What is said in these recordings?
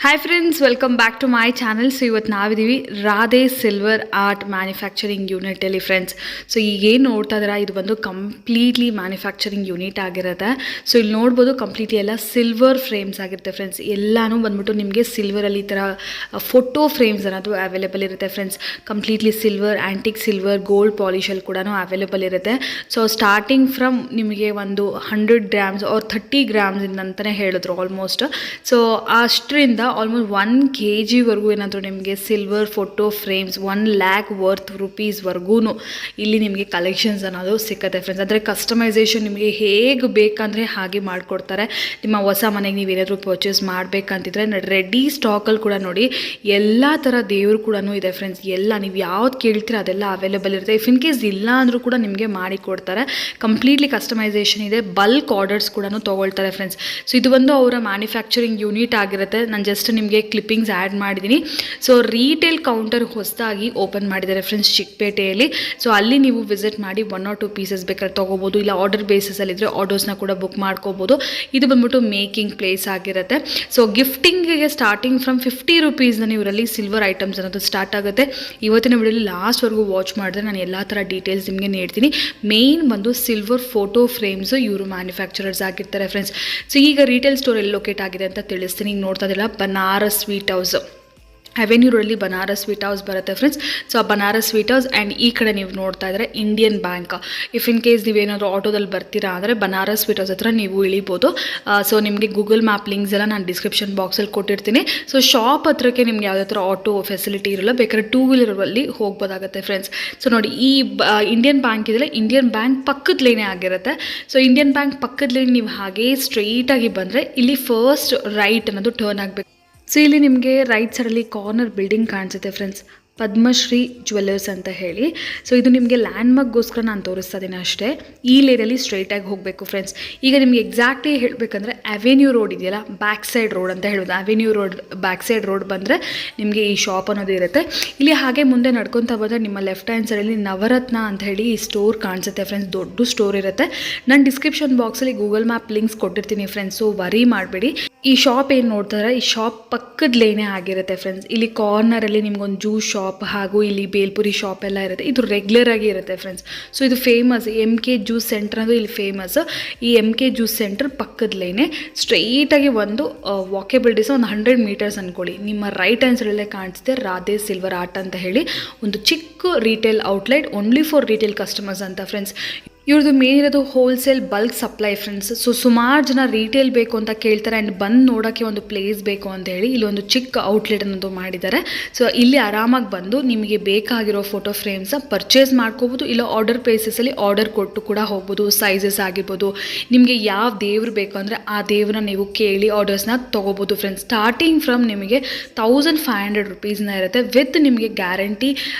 Hi friends, welcome back to my channel. So ಇವತ್ತು ನಾವಿದ್ದೀವಿ Radhe silver art manufacturing ಯೂನಿಟಲ್ಲಿ friends. So ಈಗೇನು ನೋಡ್ತಾ ಇದ್ದೀರಾ, ಇದು ಬಂದು ಕಂಪ್ಲೀಟ್ಲಿ ಮ್ಯಾನುಫ್ಯಾಕ್ಚರಿಂಗ್ ಯೂನಿಟ್ ಆಗಿರುತ್ತೆ. ಸೊ ಇಲ್ಲಿ ನೋಡ್ಬೋದು ಕಂಪ್ಲೀಟ್ಲಿ ಎಲ್ಲ ಸಿಲ್ವರ್ ಫ್ರೇಮ್ಸ್ ಆಗಿರುತ್ತೆ ಫ್ರೆಂಡ್ಸ್. ಎಲ್ಲನೂ ಬಂದ್ಬಿಟ್ಟು ನಿಮಗೆ ಸಿಲ್ವರಲ್ಲಿ ಈ ಥರ ಫೋಟೋ ಫ್ರೇಮ್ಸ್ ಅನ್ನೋದು ಅವೈಲೇಬಲ್ ಇರುತ್ತೆ friends. Completely silver, antique silver, gold ಪಾಲಿಶಲ್ಲಿ ಕೂಡ ಅವೈಲೇಬಲ್ ಇರುತ್ತೆ. ಸೊ ಸ್ಟಾರ್ಟಿಂಗ್ ಫ್ರಮ್ ನಿಮಗೆ ಒಂದು 100 ಗ್ರಾಮ್ಸ್ ಆರ್ 30 ಗ್ರಾಮ್ಸಿಂದ ಅಂತಲೇ ಹೇಳಿದ್ರು ಆಲ್ಮೋಸ್ಟ್. ಸೊ ಅಷ್ಟರಿಂದ ಆಲ್ಮೋಸ್ಟ್ 1 kg ವರೆಗೂ ಏನಾದರೂ ನಿಮಗೆ silver photo frames 1 lakh worth ರುಪೀಸ್ವರೆಗೂ ಇಲ್ಲಿ ನಿಮಗೆ ಕಲೆಕ್ಷನ್ಸ್ ಅನ್ನೋದು ಸಿಕ್ಕತ್ತೆ ಫ್ರೆಂಡ್ಸ್. ಅಂದರೆ ಕಸ್ಟಮೈಸೇಷನ್ ನಿಮಗೆ ಹೇಗೆ ಬೇಕಂದರೆ ಹಾಗೆ ಮಾಡಿಕೊಡ್ತಾರೆ. ನಿಮ್ಮ ಹೊಸ ಮನೆಗೆ ನೀವು ಏನಾದರೂ ಪರ್ಚೇಸ್ ಮಾಡಬೇಕಂತಿದ್ರೆ ರೆಡಿ ಸ್ಟಾಕಲ್ಲಿ ಕೂಡ ನೋಡಿ ಎಲ್ಲ ಥರ ದೇವರು ಕೂಡ ಇದೆ ಫ್ರೆಂಡ್ಸ್. ಎಲ್ಲ ನೀವು ಯಾವ್ದು ಕೇಳ್ತೀರ ಅದೆಲ್ಲ ಅವೈಲೇಬಲ್ ಇರುತ್ತೆ. ಇಫ್ ಇನ್ ಕೇಸ್ ಇಲ್ಲ ಅಂದರೂ ಕೂಡ ನಿಮಗೆ ಮಾಡಿ ಕೊಡ್ತಾರೆ. ಕಂಪ್ಲೀಟ್ಲಿ ಕಸ್ಟಮೈಸೇಷನ್ ಇದೆ. ಬಲ್ಕ್ ಆರ್ಡರ್ಸ್ ಕೂಡ ತೊಗೊಳ್ತಾರೆ ಫ್ರೆಂಡ್ಸ್. ಸೊ ಇದು ಒಂದು ಅವರ ಮ್ಯಾನುಫ್ಯಾಕ್ಚರಿಂಗ್ ಯೂನಿಟ್ ಆಗಿರುತ್ತೆ. ನಾನು ಜಸ್ಟ್ ನಿಮಗೆ ಕ್ಲಿಪ್ಪಿಂಗ್ಸ್ ಆ್ಯಡ್ ಮಾಡಿದ್ದೀನಿ. ಸೊ ರೀಟೇಲ್ ಕೌಂಟರ್ ಹೊಸದಾಗಿ ಓಪನ್ ಮಾಡಿದ್ದಾರೆ ಫ್ರೆಂಡ್ಸ್ ಚಿಕ್ಕಪೇಟೆಯಲ್ಲಿ. ಸೊ ಅಲ್ಲಿ ನೀವು ವಿಸಿಟ್ ಮಾಡಿ 1 or 2 ಪೀಸಸ್ ಬೇಕಾದ್ರೆ ತೊಗೋಬೋದು. ಇಲ್ಲ ಆರ್ಡರ್ ಬೇಸಿಸಲ್ಲಿದ್ದರೆ ಆರ್ಡರ್ಸ್ನ ಕೂಡ ಬುಕ್ ಮಾಡ್ಕೋಬೋದು. ಇದು ಬಂದ್ಬಿಟ್ಟು ಮೇಕಿಂಗ್ ಪ್ಲೇಸ್ ಆಗಿರುತ್ತೆ. ಸೊ ಗಿಫ್ಟಿಂಗಿಗೆ ಸ್ಟಾರ್ಟಿಂಗ್ ಫ್ರಮ್ 50 ರುಪೀಸ್ನ ಇವರಲ್ಲಿ ಸಿಲ್ವರ್ ಐಟಮ್ಸ್ ಅನ್ನೋದು ಸ್ಟಾರ್ಟ್ ಆಗುತ್ತೆ. ಇವತ್ತಿನ ವಿಡಿಯೋಲಿ ಲಾಸ್ಟ್ವರೆಗೂ ವಾಚ್ ಮಾಡಿದ್ರೆ ನಾನು ಎಲ್ಲ ಥರ ಡೀಟೇಲ್ಸ್ ನಿಮಗೆ ನೀಡ್ತೀನಿ. ಮೇನ್ ಬಂದು ಸಿಲ್ವರ್ ಫೋಟೋ ಫ್ರೇಮ್ಸು ಇವರು ಮ್ಯಾನುಫ್ಯಾಕ್ಚರರ್ಸ್ ಆಗಿರ್ತಾರೆ ಫ್ರೆಂಡ್ಸ್. ಸೊ ಈಗ ರೀಟೇಲ್ ಸ್ಟೋರ್ ಎಲ್ಲಿ ಲೊಕೇಟ್ ಆಗಿದೆ ಅಂತ ತಿಳಿಸ್ತೀನಿ. ಈಗ ನೋಡ್ತಾ ಇದ್ದಿಲ್ಲ ಬನಾರಸ್ ಸ್ವೀಟ್ ಹೌಸ್, ಅವೆನ್ಯೂ ರೋಡಲ್ಲಿ ಬನಾರಸ್ ಸ್ವೀಟ್ ಹೌಸ್ ಬರುತ್ತೆ ಫ್ರೆಂಡ್ಸ್. ಸೊ ಆ ಬನಾರಸ್ ಸ್ವೀಟ್ ಹೌಸ್ ಆ್ಯಂಡ್ ಈ ಕಡೆ ನೀವು ನೋಡ್ತಾ ಇದ್ದರೆ Indian bank. If in case ನೀವೇನಾದರೂ ಆಟೋದಲ್ಲಿ ಬರ್ತೀರಾ ಅಂದರೆ ಬನಾರಸ್ ಸ್ವೀಟ್ ಹೌಸ್ ಹತ್ರ ನೀವು ಇಳಿಬೋದು. ಸೊ ನಿಮಗೆ ಗೂಗಲ್ ಮ್ಯಾಪ್ ಲಿಂಕ್ಸ್ ಎಲ್ಲ ನಾನು ಡಿಸ್ಕ್ರಿಪ್ಷನ್ ಬಾಕ್ಸಲ್ಲಿ ಕೊಟ್ಟಿರ್ತೀನಿ. ಸೊ ಶಾಪ್ ಹತ್ರಕ್ಕೆ ನಿಮ್ಗೆ ಯಾವುದೇ ಥರ ಆಟೋ ಫೆಸಿಲಿಟಿ ಇರೋಲ್ಲ, ಬೇಕಾದ್ರೆ 2-wheeಲರಲ್ಲಿ ಹೋಗ್ಬೋದಾಗುತ್ತೆ ಫ್ರೆಂಡ್ಸ್. ಸೊ ನೋಡಿ ಈ ಇಂಡಿಯನ್ ಬ್ಯಾಂಕ್ ಇದೆಯಲ್ಲ, ಇಂಡಿಯನ್ ಬ್ಯಾಂಕ್ ಪಕ್ಕದ ಲೇನೇ ಆಗಿರುತ್ತೆ. ಸೊ ಇಂಡಿಯನ್ ಬ್ಯಾಂಕ್ ಪಕ್ಕದ ಲೇನ್ ನೀವು ಹಾಗೇ ಸ್ಟ್ರೈಟಾಗಿ ಬಂದರೆ ಇಲ್ಲಿ ಫಸ್ಟ್ ರೈಟ್ ಅನ್ನೋದು ಟರ್ನ್ ಆಗಬೇಕು. ಸೊ ಇಲ್ಲಿ ನಿಮಗೆ ರೈಟ್ ಸೈಡಲ್ಲಿ ಕಾರ್ನರ್ ಬಿಲ್ಡಿಂಗ್ ಕಾಣಿಸುತ್ತೆ ಫ್ರೆಂಡ್ಸ್, ಪದ್ಮಶ್ರೀ ಜ್ಯುವೆಲ್ಲರ್ಸ್ ಅಂತ ಹೇಳಿ. ಸೊ ಇದು ನಿಮಗೆ ಲ್ಯಾಂಡ್ಮಾರ್ಕ್ಗೋಸ್ಕರ ನಾನು ತೋರಿಸ್ತಾ ಇದ್ದೀನಿ ಅಷ್ಟೇ. ಈ ಲೇನಲ್ಲಿ ಸ್ಟ್ರೈಟಾಗಿ ಹೋಗಬೇಕು ಫ್ರೆಂಡ್ಸ್. ಈಗ ನಿಮಗೆ ಎಕ್ಸಾಕ್ಟ್ಲಿ ಹೇಳಬೇಕಂದ್ರೆ ಅವೆನ್ಯೂ ರೋಡ್ ಇದೆಯಲ್ಲ, ಬ್ಯಾಕ್ ಸೈಡ್ ರೋಡ್ ಅಂತ ಹೇಳೋದು. Avenue road back side road ಬಂದರೆ ನಿಮಗೆ ಈ ಶಾಪ್ ಅನ್ನೋದು ಇರುತ್ತೆ. ಇಲ್ಲಿ ಹಾಗೆ ಮುಂದೆ ನಡ್ಕೊತಾ ಬಂದರೆ ನಿಮ್ಮ ಲೆಫ್ಟ್ ಹ್ಯಾಂಡ್ ಸೈಡಲ್ಲಿ ನವರತ್ನ ಅಂತ ಹೇಳಿ ಈ ಸ್ಟೋರ್ ಕಾಣಿಸುತ್ತೆ ಫ್ರೆಂಡ್ಸ್. ದೊಡ್ಡ ಸ್ಟೋರ್ ಇರುತ್ತೆ. ನಾನು ಡಿಸ್ಕ್ರಿಪ್ಷನ್ ಬಾಕ್ಸಲ್ಲಿ ಗೂಗಲ್ ಮ್ಯಾಪ್ ಲಿಂಕ್ಸ್ ಕೊಟ್ಟಿರ್ತೀನಿ ಫ್ರೆಂಡ್ಸ್. ಸೊ ವರಿ ಮಾಡಬೇಡಿ. ಈ ಶಾಪ್ ಏನು ನೋಡ್ತಾರೆ, ಈ ಶಾಪ್ ಪಕ್ಕದ ಲೇನೇ ಆಗಿರುತ್ತೆ ಫ್ರೆಂಡ್ಸ್. ಇಲ್ಲಿ ಕಾರ್ನರಲ್ಲಿ ನಿಮ್ಗೊಂದು ಜ್ಯೂಸ್ ಶಾಪ್ ಹಾಗೂ ಇಲ್ಲಿ ಬೇಲ್ಪುರಿ ಶಾಪ್ ಎಲ್ಲ ಇರುತ್ತೆ. ಇದು ರೆಗ್ಯುಲರ್ ಆಗಿ ಇರುತ್ತೆ ಫ್ರೆಂಡ್ಸ್. ಸೊ ಇದು ಫೇಮಸ್ MK ಜ್ಯೂಸ್ ಸೆಂಟರ್ ಅದು ಇಲ್ಲಿ ಫೇಮಸ್. ಈ MK ಜ್ಯೂಸ್ ಸೆಂಟರ್ ಪಕ್ಕದ ಲೇನೆ ಸ್ಟ್ರೈಟಾಗಿ ಒಂದು ವಾಕೇಬಲ್ ಡಿಸ್ ಒಂದು 100 ಮೀಟರ್ಸ್ ಅಂದ್ಕೊಳ್ಳಿ. ನಿಮ್ಮ ರೈಟ್ ಹ್ಯಾಂಡ್ ಸೈಡಲ್ಲೇ ಕಾಣಿಸುತ್ತೆ ರಾಧೆ ಸಿಲ್ವರ್ ಆರ್ಟ್ ಅಂತ ಹೇಳಿ ಒಂದು ಚಿಕ್ಕ retail outlet, only for retail customers ಅಂತ ಫ್ರೆಂಡ್ಸ್. ಇವ್ರದ್ದು ಮೇನ್ ಇರೋದು wholesale bulk supply friends. So ಸುಮಾರು ಜನ ರೀಟೇಲ್ ಬೇಕು ಅಂತ ಕೇಳ್ತಾರೆ ಆ್ಯಂಡ್ ಬಂದು ನೋಡೋಕ್ಕೆ ಒಂದು ಪ್ಲೇಸ್ ಬೇಕು ಅಂತ ಹೇಳಿ ಇಲ್ಲಿ ಒಂದು ಚಿಕ್ಕ ಔಟ್ಲೆಟ್ ಅನ್ನೋದು ಮಾಡಿದ್ದಾರೆ. ಸೊ ಇಲ್ಲಿ ಆರಾಮಾಗಿ ಬಂದು ನಿಮಗೆ ಬೇಕಾಗಿರೋ ಫೋಟೋ ಫ್ರೇಮ್ಸ್ನ ಪರ್ಚೇಸ್ ಮಾಡ್ಕೋಬೋದು. ಇಲ್ಲ ಆರ್ಡರ್ ಪ್ಲೇಸಸಲ್ಲಿ ಆರ್ಡರ್ ಕೊಟ್ಟು ಕೂಡ ಹೋಗ್ಬೋದು. ಸೈಜಸ್ ಆಗಿರ್ಬೋದು, ನಿಮಗೆ ಯಾವ ದೇವ್ರು ಬೇಕು ಅಂದರೆ ಆ ದೇವ್ರನ್ನ ನೀವು ಕೇಳಿ ಆರ್ಡರ್ಸ್ನ ತೊಗೋಬೋದು ಫ್ರೆಂಡ್ಸ್. ಸ್ಟಾರ್ಟಿಂಗ್ ಫ್ರಮ್ ನಿಮಗೆ 1500 ರುಪೀಸ್ನ ಇರುತ್ತೆ. ವಿತ್ ನಿಮಗೆ ಗ್ಯಾರಂಟಿ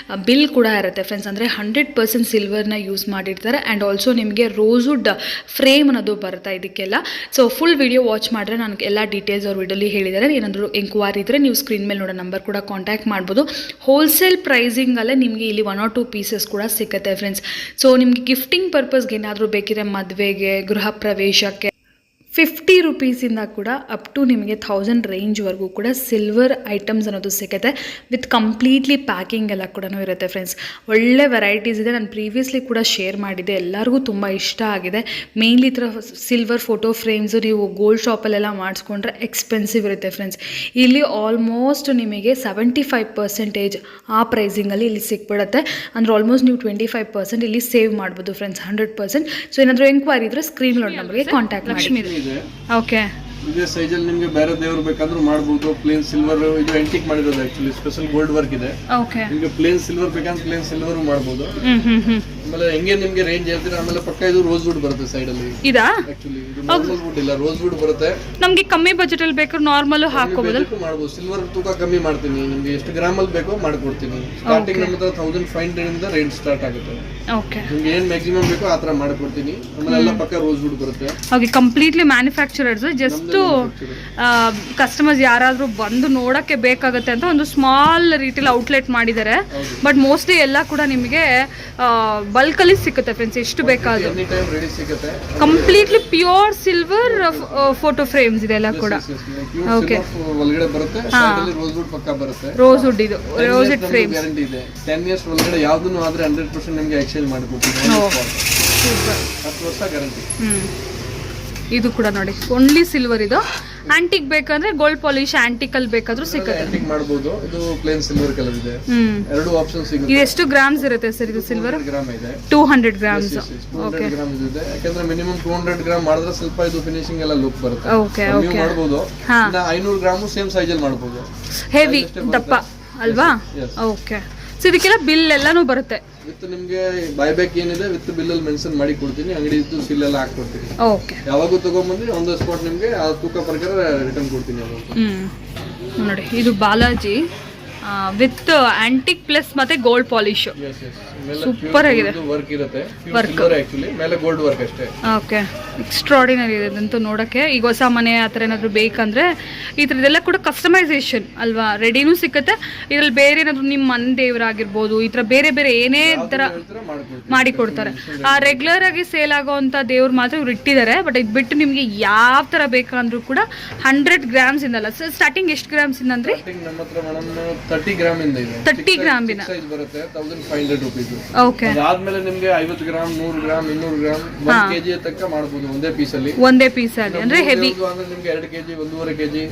ಬಿಲ್ ಕೂಡ ಇರುತ್ತೆ ಫ್ರೆಂಡ್ಸ್. ಅಂದರೆ 100% ಸಿಲ್ವರ್ನ ಯೂಸ್ ಮಾಡಿರ್ತಾರೆ. ಆ್ಯಂಡ್ ಆಲ್ಸೋ ನಿಮಗೆ ರೋಸ್ವುಡ್ ಫ್ರೇಮ್ ಅನ್ನೋದು ಬರುತ್ತೆ ಇದಕ್ಕೆಲ್ಲ. ಸೊ ಫುಲ್ ವಿಡಿಯೋ ವಾಚ್ ಮಾಡಿದ್ರೆ ನನಗೆ ಎಲ್ಲ ಡೀಟೇಲ್ಸ್ ಅವ್ರ ವಿಡಿಯೋಲಿ ಹೇಳಿದ್ದಾರೆ. ಏನಾದರೂ ಎಂಕ್ವೈರಿ ಇದ್ದರೆ ನೀವು ಸ್ಕ್ರೀನ್ ಮೇಲೆ ನೋಡೋ ನಂಬರ್ ಕೂಡ ಕಾಂಟ್ಯಾಕ್ಟ್ ಮಾಡ್ಬೋದು. ಹೋಲ್ಸೇಲ್ ಪ್ರೈಸಿಂಗಲ್ಲೇ ನಿಮಗೆ ಇಲ್ಲಿ 1 or 2 ಪೀಸಸ್ ಕೂಡ ಸಿಗುತ್ತೆ ಫ್ರೆಂಡ್ಸ್. ಸೊ ನಿಮಗೆ ಗಿಫ್ಟಿಂಗ್ ಪರ್ಪಸ್ಗೆ ಏನಾದರೂ ಬೇಕಿದ್ರೆ ಮದುವೆಗೆ, ಗೃಹ ಪ್ರವೇಶಕ್ಕೆ 50 ರುಪೀಸಿಂದ ಕೂಡ ಅಪ್ ಟು ನಿಮಗೆ 1000 ರೇಂಜ್ವರೆಗೂ ಕೂಡ ಸಿಲ್ವರ್ ಐಟಮ್ಸ್ ಅನ್ನೋದು ಸಿಗುತ್ತೆ. ವಿತ್ ಕಂಪ್ಲೀಟ್ಲಿ ಪ್ಯಾಕಿಂಗ್ ಎಲ್ಲ ಕೂಡ ಇರುತ್ತೆ ಫ್ರೆಂಡ್ಸ್. ಒಳ್ಳೆ ವೆರೈಟೀಸ್ ಇದೆ. ನಾನು ಪ್ರೀವಿಯಸ್ಲಿ ಕೂಡ ಶೇರ್ ಮಾಡಿದ್ದೆ, ಎಲ್ಲರಿಗೂ ತುಂಬ ಇಷ್ಟ ಆಗಿದೆ. ಮೇನ್ಲಿ ಈ ಥರ ಸಿಲ್ವರ್ ಫೋಟೋ ಫ್ರೇಮ್ಸು ನೀವು ಗೋಲ್ಡ್ ಶಾಪಲ್ಲೆಲ್ಲ ಮಾಡಿಸ್ಕೊಂಡ್ರೆ ಎಕ್ಸ್ಪೆನ್ಸಿವ್ ಇರುತ್ತೆ ಫ್ರೆಂಡ್ಸ್. ಇಲ್ಲಿ ಆಲ್ಮೋಸ್ಟ್ ನಿಮಗೆ 75% ಆ ಪ್ರೈಸಿಂಗಲ್ಲಿ ಇಲ್ಲಿ ಸಿಕ್ಬಿಡುತ್ತೆ. ಅಂದರೆ ಆಲ್ಮೋಸ್ಟ್ ನೀವು 25% ಇಲ್ಲಿ ಸೇವ್ ಮಾಡ್ಬೋದು ಫ್ರೆಂಡ್ಸ್, 100%. ಸೊ ಏನಾದರೂ ಎಂಕ್ವೈರಿ ಇದ್ದರೆ ಸ್ಕ್ರೀನ್ ನೋಡಿ ನಮಗೆ ಕಾಂಟ್ಯಾಕ್ಟ್ ಮಾಡಿ. ಓಕೆ, ಇದೇ ಸೈಜಲ್ಲಿ ನಿಮಗೆ ಬೇರೆ ದೇವರು ಬೇಕಂದ್ರೂ ಮಾಡಬಹುದು. ಪ್ಲೇನ್ ಸಿಲ್ವರ್ ಇದು ಆಂಟಿಕ್ ಮಾಡಿರೋದು, ಆಕ್ಚುಲಿ ಸ್ಪೆಷಲ್ ಗೋಲ್ಡ್ ವರ್ಕ್ ಇದೆ. ನಿಮಗೆ ಪ್ಲೇನ್ ಸಿಲ್ವರ್ ಬೇಕಂದ್ರೆ ಪ್ಲೇನ್ ಸಿಲ್ವರ್ ಮಾಡಬಹುದು. ಆಮೇಲೆ ಹೆಂಗೆ ನಿಮಗೆ ರೇಂಜ್ ಹೇಳ್ತೀರಾ. ಆಮೇಲೆ ಪಕ್ಕ ಇದು ರೋಸ್ ವುಡ್ ಬರುತ್ತೆ ಸೈಡ್ ಅಲ್ಲಿ. ಇದಾ ಆಕ್ಚುಲಿ ಇದು ನಾರ್ಮಲ್ ವುಡ್ ಇಲ್ಲ, ರೋಸ್ ವುಡ್ ಬರುತ್ತೆ. ನಮಗೆ ಕಮ್ಮಿ ಬಜೆಟ್ ಅಲ್ಲಿ ಬೇಕು, ನಾರ್ಮಲ್ ಹಾಕೋಬಹುದು, ಮಾಡಬಹುದು. ಸಿಲ್ವರ್ ತೂಕ ಕಮ್ಮಿ ಮಾಡ್ತೀನಿ, ನಿಮಗೆ ಎಷ್ಟು ಗ್ರಾಮ್ ಅಲ್ಲಿ ಬೇಕೋ ಮಾಡ್ಕೊಡ್ತೀನಿ. ಸ್ಟಾರ್ಟಿಂಗ್ ನಮ್ಮ ಹತ್ರ 1500 ಇಂದ ರೇಂಜ್ ಸ್ಟಾರ್ಟ್ ಆಗುತ್ತೆ. ಓಕೆ, ನಿಮಗೆ ಏನು ಮ್ಯಾಕ್ಸಿಮಮ್ ಬೇಕೋ ಆ ತರ ಮಾಡ್ಕೊಡ್ತೀನಿ. ಆಮೇಲೆ ಎಲ್ಲ ಪಕ್ಕ ರೋಸ್ ವುಡ್ ಬರುತ್ತೆ. Okay, completely manufacturers. Just customers ಯಾರಾದರೂ ಬಂದು ನೋಡೋಕ್ಕೆ ಬೇಕಾಗುತ್ತೆ ಅಂತ ಒಂದು ಸ್ಮಾಲ್ ರೀಟೇಲ್ ಔಟ್ಲೆಟ್ ಮಾಡಿದ್ದಾರೆ. ಬಟ್ ಮೋಸ್ಟ್ಲಿ ಎಲ್ಲ ಕೂಡ ನಿಮಗೆ ಬಲ್ಕಲ್ಲಿ ಸಿಗುತ್ತೆ ಫ್ರೆಂಡ್ಸ್, ಎಷ್ಟು ಬೇಕಾದ್ರೂ. ಎನಿ ಟೈಮ್ ರೆಡಿ ಸಿಗುತ್ತೆ. Completely pure silver photo frames ಇದೆಲ್ಲ ಕೂಡ. ಓಕೆ, ಒಳಗಡೆ ಬರುತ್ತೆ, ಸೈಡ್ ಅಲ್ಲಿ ರೋಸ್ ವುಡ್ ಪಕ್ಕ ಬರುತ್ತೆ. ರೋಸ್ ವುಡ್ ಇದು ರೋಸ್ ವುಡ್ ಫ್ರೇಮ್ ಗ್ಯಾರಂಟಿ ಇದೆ. 10 ಇಯರ್ಸ್ ಒಳಗಡೆ ಯಾವ್ದನ್ನು ಆದ್ರೆ 100% ನಿಮಗೆ ಎಕ್ಸ್ಚೇಂಜ್ ಮಾಡ್ಕೊಡ್ತೀವಿ. ಸೂಪರ್, 10 ವರ್ಷ ಗ್ಯಾರಂಟಿ. ಇದು ಕೂಡ ನೋಡಿ ಓನ್ಲಿ ಸಿಲ್ವರ್. ಇದು ಆಂಟಿಕ್ ಬೇಕಂದ್ರೆ ಗೋಲ್ಡ್ ಪಾಲಿಶ್, ಆಂಟಿಕ್ ಅಲ್ಲಿ ಬೇಕಾದ್ರೂ ಸಿಗುತ್ತೆ. ಆಂಟಿಕ್ ಮಾಡಬಹುದು. ಇದು ಪ್ಲೇನ್ ಸಿಲ್ವರ್ ಕಲರ್ ಇದೆ. ಎರಡು ಆಪ್ಷನ್ ಸಿಗುತ್ತೆ. ಇದು ಎಷ್ಟು ಗ್ರಾಮ್ಸ್ ಇರುತ್ತೆ ಸರ್ ಇದು ಸಿಲ್ವರ್? 200 ಗ್ರಾಮ್ ಇದೆ. 200 ಗ್ರಾಮ್ಸ್. 200 ಗ್ರಾಮ್ ಇದೆ. ಯಾಕಂದ್ರೆ ಮಿನಿಮಮ್ 200 ಗ್ರಾಮ್ ಮಾಡಿದ್ರೆ ಸ್ವಲ್ಪ ಇದು ಫಿನಿಶಿಂಗ್ ಎಲ್ಲ ಲುಕ್ ಬರುತ್ತೆ. ಓಕೆ ನೀವು ಓಕೆ, ಮಾಡಬಹುದು. ಇನ್ನ 500 ಗ್ರಾಮ್ ಸೇಮ್ ಸೈಜ್ ಅಲ್ಲಿ ಮಾಡಬಹುದು. ಹೆವಿ ದಪ್ಪ ಅಲ್ವಾ? ಓಕೆ, ಸೊ ಇದಕ್ಕೆಲ್ಲ ಬಿಲ್ ಎಲ್ಲಾನು ಬರುತ್ತೆ ವಿತ್ ನಿಮಗೆ ಬೈಬ್ಯಾಕ್ ಏನಿದೆ ವಿತ್ ಬಿಲ್ ಅಲ್ಲಿ ಮೆನ್ಷನ್ ಮಾಡಿ ಕೊಡ್ತೀನಿ. ಅಂಗಡಿ ಇದ್ದು ಸಿಲ್ ಎಲ್ಲ ಹಾಕ್ಕೊಡ್ತೀನಿ. ಓಕೆ, ಯಾವಾಗೂ ತಗೊಂಡ್ಬಂದ್ರೆ ಆನ್ ದ ಸ್ಪಾಟ್ ನಿಮಗೆ ಆ ತೂಕ ಪ್ರಕಾರ ರಿಟರ್ನ್ ಕೊಡ್ತೀನಿ. ನೋಡಿ ಇದು ಬಾಲಾಜಿ ವಿತ್ ಆಂಟಿಕ್ ಪ್ಲಸ್ ಮತ್ತೆ ಗೋಲ್ಡ್ ಪಾಲಿಶ್. ಸೂಪರ್ ಆಗಿದೆ. ವರ್ಕ್ ಇರುತ್ತೆ, ಆಕ್ಚುಲಿ ಮೇಲೆ ಗೋಲ್ಡ್ ವರ್ಕ್ ಅಷ್ಟೇ. ಓಕೆ, ಎಕ್ಸ್ಟ್ರಾರ್ಡಿನರಿ ಇದೆ ಇದಂತೂ ನೋಡಕ್ಕೆ. ಈಗ ಹೊಸ ಮನೆ ಆ ಥರ ಏನಾದರೂ ಬೇಕಂದ್ರೆ ಈ ಥರದ್ದೆಲ್ಲ ಕೂಡ ಕಸ್ಟಮೈಸೇಷನ್ ಅಲ್ವಾ, ರೆಡಿನೂ ಸಿಗುತ್ತೆ. ಇದರಲ್ಲಿ ಬೇರೆ ಏನಾದರೂ ನಿಮ್ಮ ಮನೆ ದೇವರಾಗಿರ್ಬೋದು, ಈ ಥರ ಬೇರೆ ಬೇರೆ ಏನೇ ಥರ ಮಾಡಿಕೊಡ್ತಾರೆ. ಆ ರೆಗ್ಯುಲರ್ ಆಗಿ ಸೇಲ್ ಆಗೋವಂಥ ದೇವ್ರು ಮಾತ್ರ ಇವ್ರು ಇಟ್ಟಿದ್ದಾರೆ. ಬಟ್ ಇದು ಬಿಟ್ಟು ನಿಮಗೆ ಯಾವ ಥರ ಬೇಕಂದ್ರೂ ಕೂಡ 100 ಗ್ರಾಮ್ಸ್ ಇಂದಲ್ಲ ಸರ್. ಸ್ಟಾರ್ಟಿಂಗ್ ಎಷ್ಟು ಗ್ರಾಮ್ಸ್ ಇಂದ ಅಂದ್ರೆ? ನಮ್ಮ ಹತ್ರ ಮೇಡಮ್ 30 ಗ್ರಾಮ್ ಇಂದ ಇದೆ. 30 ಗ್ರಾಮ್ ಇಂದ ಸೈಜ್ ಬರುತ್ತೆ 1500 ರೂಪೀಸ್. ಓಕೆ, ಅದಾದ್ಮೇಲೆ ನಿಮಗೆ 50 ಗ್ರಾಮ್, 100 ಗ್ರಾಮ್, 200 ಗ್ರಾಮ್, 1 ಕೆಜಿ ತನಕ ಮಾಡಬಹುದು ಒಂದೇ ಪೀಸ್ ಅಲ್ಲಿ. ಒಂದೇ ಪೀಸ್ ಅಲ್ಲಿ ಅಂದ್ರೆ ಹೆವಿ ಅಂದ್ರೆ ನಿಮಗೆ 2 ಕೆಜಿ, 1.5 ಕೆಜಿ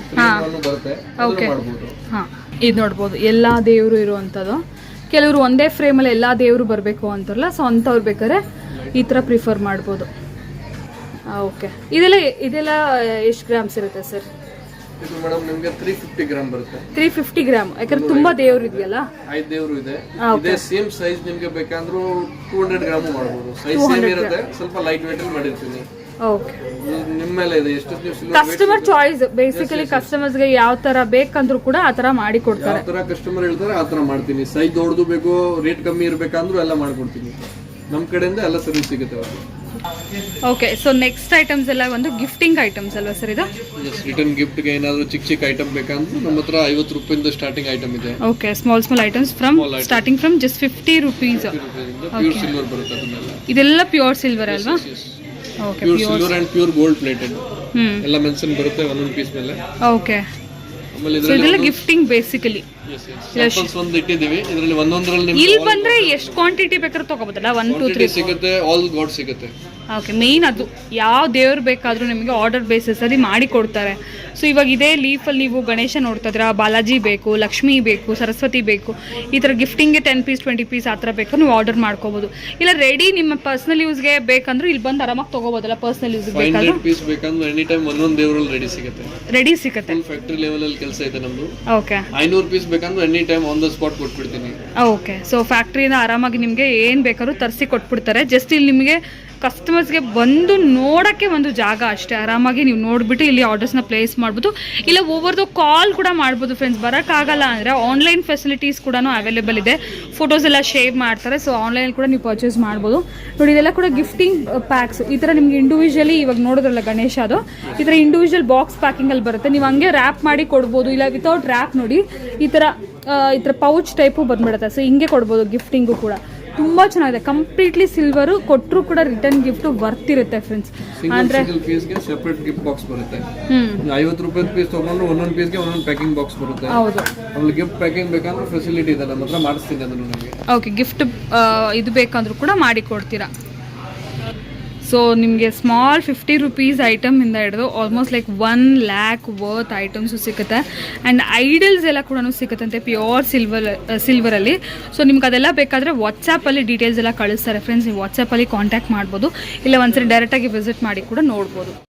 ಬರುತ್ತೆ. ಓಕೆ, ಮಾಡಬಹುದು. ಹಾ, ಇದು ನೋಡ್ಬೋದು ಎಲ್ಲಾ ದೇವರು ಇರುವಂತದ್ದು. ಕೆಲವರು ಒಂದೇ ಫ್ರೇಮ್ ಅಲ್ಲಿ ಎಲ್ಲಾ ದೇವರು ಬರಬೇಕು ಅಂತಾರಲ್ಲ, ಸೊ ಅಂತವ್ರು ಬೇಕಾದ್ರೆ ಈ ತರ ಪ್ರಿಫರ್ ಮಾಡ್ಬೋದು. ಓಕೆ, ಇದೆಲ್ಲ ಎಷ್ಟು ಗ್ರಾಮ್ಸ್ ಇರುತ್ತೆ ಸರ್? ಇದು ಮೇಡಮ್ ನಿಮಗೆ 350 ಗ್ರಾಮ್ ಬರುತ್ತೆ. 350 ಗ್ರಾಮ್, ಯಾಕಂದ್ರೆ ತುಂಬಾ ದೇವರು ಇದೆಯಲ್ಲ. 5 ದೇವರು ಇದೆ. ಇದೇ ಸೇಮ್ ಸೈಜ್ ನಿಮಗೆ ಬೇಕಂದ್ರೂ 200 ಗ್ರಾಮ್ ಮಾಡಬಹುದು. ಸೈಜ್ ಸೇಮ್ ಇರುತ್ತೆ, ಸ್ವಲ್ಪ ಲೈಟ್ ವೇಟ್ ಅಲ್ಲಿ ಮಾಡಿರ್ತೀನಿ. ಓಕೆ, ನಿಮ್ಮ ಮೇಲೆ ಇದೆ ಎಷ್ಟು ನೀವು ಕಸ್ಟಮರ್ ಚಾಯ್ಸ್. ಬೇಸಿಕಲಿ ಕಸ್ಟಮರ್ಸ್ ಗೆ ಯಾವ ತರ ಬೇಕಂದ್ರೂ ಕೂಡ ಆ ತರ ಮಾಡಿ ಕೊಡ್ತಾರೆ. ಯಾವ ತರ ಕಸ್ಟಮರ್ ಹೇಳ್ತಾರೆ ಆ ತರ ಮಾಡ್ತೀನಿ. ಸೈಜ್ ದೊಡ್ಡದು ಬೇಕು, ರೇಟ್ ಕಮ್ಮಿ ಇರ್ಬೇಕಂದ್ರೂ ಎಲ್ಲ ಮಾಡ್ಕೊಡ್ತೀನಿ. ನಮ್ಮ ಕಡೆಯಿಂದ ಎಲ್ಲ ಸರ್ವಿಸ್ ಸಿಗುತ್ತೆ ಅವ್ರಿಗೆ. ಓಕೆ, ಸೊ ನೆಕ್ಸ್ಟ್ ಐಟಮ್ಸ್ ಎಲ್ಲ ಒಂದು ಗಿಫ್ಟಿಂಗ್ ಐಟಮ್ಸ್ ಅಲ್ವಾ ಸರ್ ಇದು? ರಿಟರ್ನ್ ಗಿಫ್ಟ್ ಗೆ ಏನಾದ್ರು ಚಿಕ್ಕ ಐಟಮ್ ಬೇಕಂದ್ರೆ ನಮ್ಮ ಹತ್ರ 50 ರೂಪಾಯಿಂದ ಸ್ಟಾರ್ಟಿಂಗ್ ಐಟಮ್ ಇದೆ. Okay, small items from starting from just 50 rupees. Pure silver ಬರುತ್ತೆ ಅದನ್ನೆಲ್ಲ. ಇದೆಲ್ಲ ಪ್ಯೂರ್ ಸಿಲ್ವರ್ ಅಲ್ವಾ? Okay, pure silver and pure gold plated ಎಲ್ಲ ಮೆನ್ಷನ್ ಬರುತ್ತೆ ಒಂದೊಂದು ಪೀಸ್ ಮೇಲೆ. ಓಕೆ, ಸೊ ಇದೆಲ್ಲ ಗಿಫ್ಟಿಂಗ್ ಬೇಸಿಕಲಿ. ಒಂದು ಇಟ್ಟಿದ್ದೀವಿ. ಇದರಲ್ಲಿ ಒಂದೊಂದರಲ್ಲಿ ಇಲ್ಲಿ ಬಂದ್ರೆ ಎಷ್ಟು ಕ್ವಾಂಟಿಟಿ ಬೇಕಾದ್ರೂ ತಗೋಬೋದಲ್ಲ? 1 2 3 ಸಿಗುತ್ತೆ, ಆಲ್ ಗಾಡ್ ಸಿಗುತ್ತೆ. ಓಕೆ, ಮೇನ್ ಅದು ಯಾವ ದೇವ್ರು ಬೇಕಾದ್ರೂ ನಿಮಗೆ ಆರ್ಡರ್ ಬೇಸಿಸ್ ಅಲ್ಲಿ ಮಾಡಿ ಕೊಡ್ತಾರೆ. ಸೊ ಇವಾಗ ಇದೇ ಲೀಫಲ್ಲಿ ನೀವು ಗಣೇಶ ನೋಡ್ತಾ ಇದ್ದೀರಾ, ಬಾಲಾಜಿ ಬೇಕು, ಲಕ್ಷ್ಮಿ ಬೇಕು, ಸರಸ್ವತಿ ಬೇಕು, ಈ ಥರ ಗಿಫ್ಟಿಂಗ್ಗೆ 10 ಪೀಸ್ 20 ಪೀಸ್ ಆ ಥರ ಬೇಕು ನೀವು ಆರ್ಡರ್ ಮಾಡ್ಕೋಬೋದು. ಇಲ್ಲ ರೆಡಿ ನಿಮ್ಮ ಪರ್ಸನಲ್ ಯೂಸ್ಗೆ ಬೇಕಂದ್ರೆ ಇಲ್ಲಿ ಬಂದು ಆರಾಮಾಗಿ ತಗೋಬೋದಲ್ಲ. ಪರ್ಸನಲ್ ಯೂಸ್ಗೆ ಬೇಕಾದ್ರೆ ಪೀಸ್ ಬೇಕಂದ್ರೆ ಎನಿ ಟೈಮ್ ಒಂದೊಂದು ದೇವರಲ್ಲಿ ರೆಡಿ ಸಿಗುತ್ತೆ. ಫ್ಯಾಕ್ಟರಿ ಲೆವೆಲ್ ಅಲ್ಲಿ ಕೆಲಸ ಇದೆ ನಮ್ದು. ಓಕೆ, 500 ಪೀಸ್ ಬೇಕಂದ್ರೆ any time on the spot ಕೊಟ್ಬಿಡ್ತೀನಿ. ಓಕೆ, ಸೊ ಫ್ಯಾಕ್ಟ್ರಿಯಿಂದ ಆರಾಮಾಗಿ ನಿಮಗೆ ಏನು ಬೇಕಾದ್ರೂ ತರಿಸಿ ಕೊಟ್ಬಿಡ್ತಾರೆ. ಜಸ್ಟ್ ಇಲ್ಲಿ ನಿಮಗೆ ಕಸ್ಟಮರ್ಸ್ಗೆ ಬಂದು ನೋಡೋಕ್ಕೆ ಒಂದು ಜಾಗ ಅಷ್ಟೇ. ಆರಾಮಾಗಿ ನೀವು ನೋಡಿಬಿಟ್ಟು ಇಲ್ಲಿ ಆರ್ಡರ್ಸ್ನ ಪ್ಲೇಸ್ ಮಾಡ್ಬೋದು. ಇಲ್ಲ ಓವರ್ದು ಕಾಲ್ ಕೂಡ ಮಾಡ್ಬೋದು ಫ್ರೆಂಡ್ಸ್. ಬರೋಕ್ಕಾಗಲ್ಲ ಅಂದರೆ ಆನ್ಲೈನ್ ಫೆಸಿಲಿಟೀಸ್ ಕೂಡ ಅವೈಲೇಬಲ್ ಇದೆ. ಫೋಟೋಸ್ ಎಲ್ಲ ಶೇರ್ ಮಾಡ್ತಾರೆ. ಸೊ ಆನ್ಲೈನ್ ಕೂಡ ನೀವು ಪರ್ಚೇಸ್ ಮಾಡ್ಬೋದು. ನೋಡಿ ಇದೆಲ್ಲ ಕೂಡ ಗಿಫ್ಟಿಂಗ್ ಪ್ಯಾಕ್ಸ್. ಈ ಥರ ನಿಮ್ಗೆ ಇಂಡಿವಿಜುವಲಿ ಇವಾಗ ನೋಡೋದ್ರಲ್ಲ ಗಣೇಶ, ಅದು ಈ ಥರ ಇಂಡಿವಿಜುವಲ್ ಬಾಕ್ಸ್ ಪ್ಯಾಕಿಂಗಲ್ಲಿ ಬರುತ್ತೆ. ನೀವು ಹಂಗೆ ರ್ಯಾಪ್ ಮಾಡಿ ಕೊಡ್ಬೋದು. ಇಲ್ಲ ವಿತೌಟ್ ರ್ಯಾಪ್ ನೋಡಿ ಈ ಥರ ಪೌಚ್ ಟೈಪು ಬಂದ್ಬಿಡುತ್ತೆ. ಸೊ ಹಿಂಗೆ ಕೊಡ್ಬೋದು. ಗಿಫ್ಟಿಂಗು ಕೂಡ ತುಂಬ ಚೆನ್ನಾಗಿದೆ. ಕಂಪ್ಲೀಟ್ಲಿ ಸಿಲ್ವರು ಕೊಟ್ಟರು ಕೂಡ ರಿಟರ್ನ್ ಗಿಫ್ಟ್ ವರ್ತ್ ಇರುತ್ತೆ ಫ್ರೆಂಡ್ಸ್. ಅಂದ್ರೆ ಪೀಸ್ಗೆ ಸೆಪರೇಟ್ ಗಿಫ್ಟ್ ಬಾಕ್ಸ್ ಬರುತ್ತೆ. 50 ರೂಪಾಯಿ ಪೀಸ್ ತಗೊಂಡು ಒಂದೊಂದು ಪೀಸ್ಗೆ ಒಂದೊಂದು ಪ್ಯಾಕಿಂಗ್ ಬಾಕ್ಸ್ ಬರುತ್ತೆ. ಹೌದು, ಆಮೇಲೆ ಗಿಫ್ಟ್ ಪ್ಯಾಕಿಂಗ್ ಬೇಕಂದ್ರೆ ಫೆಸಿಲಿಟಿ ಇದೆ ನಮ್ಮ ಹತ್ರ, ಮಾಡಿಸ್ತೀನಿ ಅದನ್ನು ನಿಮಗೆ. ಓಕೆ, ಗಿಫ್ಟ್ ಇದು ಬೇಕಂದ್ರೂ ಕೂಡ ಮಾಡಿ ಕೊಡ್ತೀರಾ. ಸೊ ನಿಮಗೆ ಸ್ಮಾಲ್ 50 ರೂಪೀಸ್ ಐಟಮಿಂದ ಹಿಡಿದು almost like 1 lakh worth items ಸಿಗುತ್ತೆ. ಆ್ಯಂಡ್ ಐಡಲ್ಸ್ ಎಲ್ಲ ಕೂಡ ಸಿಗುತ್ತಂತೆ ಪ್ಯೂರ್ ಸಿಲ್ವರಲ್ಲಿ. ಸೊ ನಿಮ್ಗೆ ಅದೆಲ್ಲ ಬೇಕಾದರೆ ವಾಟ್ಸಪ್ಪಲ್ಲಿ ಡೀಟೇಲ್ಸ್ ಎಲ್ಲ ಕಳಿಸ್ತಾರೆ ಫ್ರೆಂಡ್ಸ್. ನೀವು ವಾಟ್ಸಪ್ಪಲ್ಲಿ ಕಾಂಟ್ಯಾಕ್ಟ್ ಮಾಡ್ಬೋದು. ಇಲ್ಲ ಒಂದ್ಸರಿ ಡೈರೆಕ್ಟಾಗಿ ವಿಸಿಟ್ ಮಾಡಿ ಕೂಡ ನೋಡ್ಬೋದು.